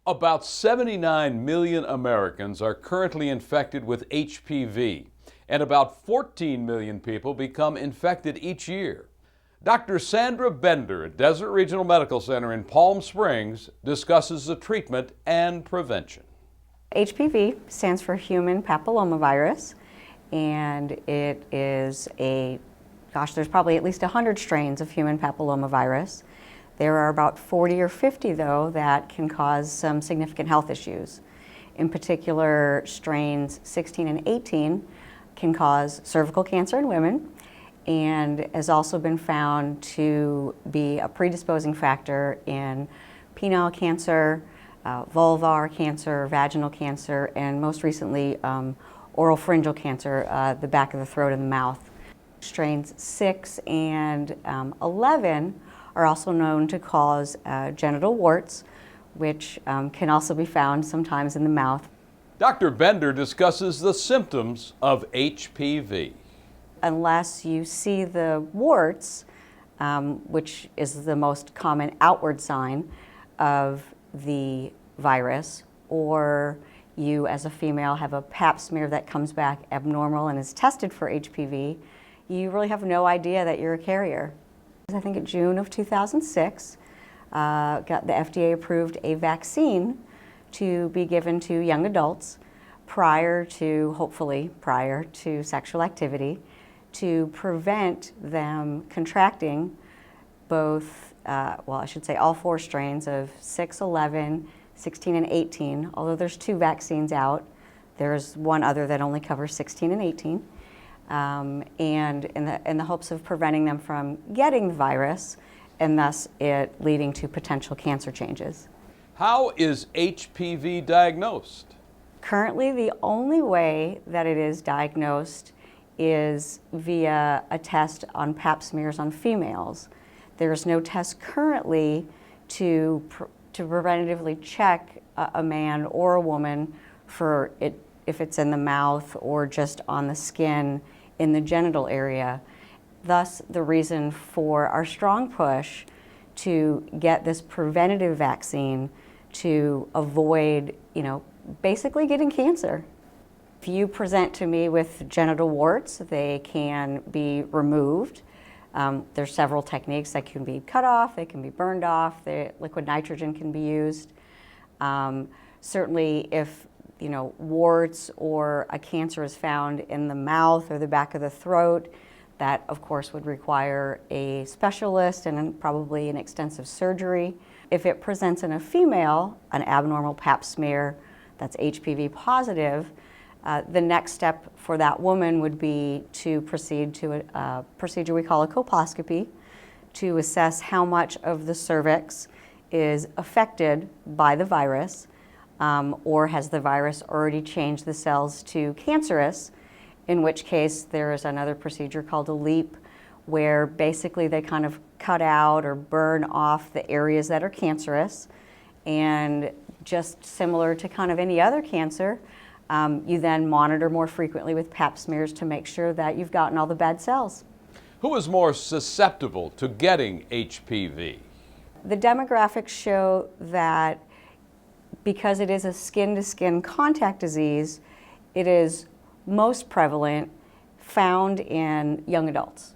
About 79 million Americans are currently infected with HPV, and about 14 million people become infected each year. Dr. Sandra Bender at Desert Regional Medical Center in Palm Springs discusses the treatment and prevention. HPV stands for human papillomavirus, and it is there's probably at least 100 strains of human papillomavirus. There are about 40 or 50, though, that can cause some significant health issues. In particular, strains 16 and 18 can cause cervical cancer in women and has also been found to be a predisposing factor in penile cancer, vulvar cancer, vaginal cancer, and most recently, oropharyngeal cancer, the back of the throat and the mouth. Strains 6 and 11 are also known to cause genital warts, which can also be found sometimes in the mouth. Dr. Bender discusses the symptoms of HPV. Unless you see the warts, which is the most common outward sign of the virus, or you as a female have a pap smear that comes back abnormal and is tested for HPV, you really have no idea that you're a carrier. I think in June of 2006, the FDA approved a vaccine to be given to young adults hopefully prior to sexual activity, to prevent them contracting both, I should say all 4 strains of 6, 11, 16, and 18, although there's 2 vaccines out. There's one other that only covers 16 and 18. And in the hopes of preventing them from getting the virus and thus it leading to potential cancer changes. How is HPV diagnosed? Currently, the only way that it is diagnosed is via a test on pap smears on females. There is no test currently to preventatively check a man or a woman for it if it's in the mouth or just on the skin in the genital area. Thus, the reason for our strong push to get this preventative vaccine to avoid, basically getting cancer. If you present to me with genital warts, they can be removed. There's several techniques that can be cut off, they can be burned off, the liquid nitrogen can be used. Certainly if warts or a cancer is found in the mouth or the back of the throat, that of course would require a specialist and probably an extensive surgery. If it presents in a female, an abnormal pap smear that's HPV positive, the next step for that woman would be to proceed to a procedure we call a colposcopy to assess how much of the cervix is affected by the virus, or has the virus already changed the cells to cancerous, in which case there is another procedure called a LEAP, where basically they kind of cut out or burn off the areas that are cancerous, and just similar to kind of any other cancer, you then monitor more frequently with pap smears to make sure that you've gotten all the bad cells. Who is more susceptible to getting HPV? The demographics show that because it is a skin-to-skin contact disease, it is most prevalent found in young adults,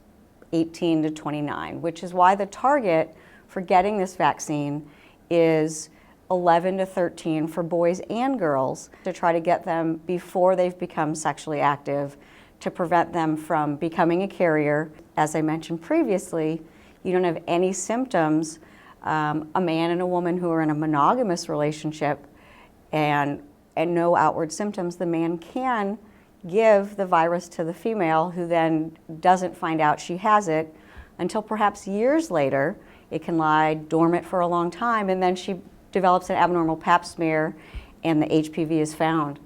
18 to 29, which is why the target for getting this vaccine is 11 to 13 for boys and girls, to try to get them before they've become sexually active, to prevent them from becoming a carrier. As I mentioned previously, you don't have any symptoms. A man and a woman who are in a monogamous relationship and no outward symptoms, the man can give the virus to the female, who then doesn't find out she has it until perhaps years later. It can lie dormant for a long time, and then she develops an abnormal pap smear and the HPV is found.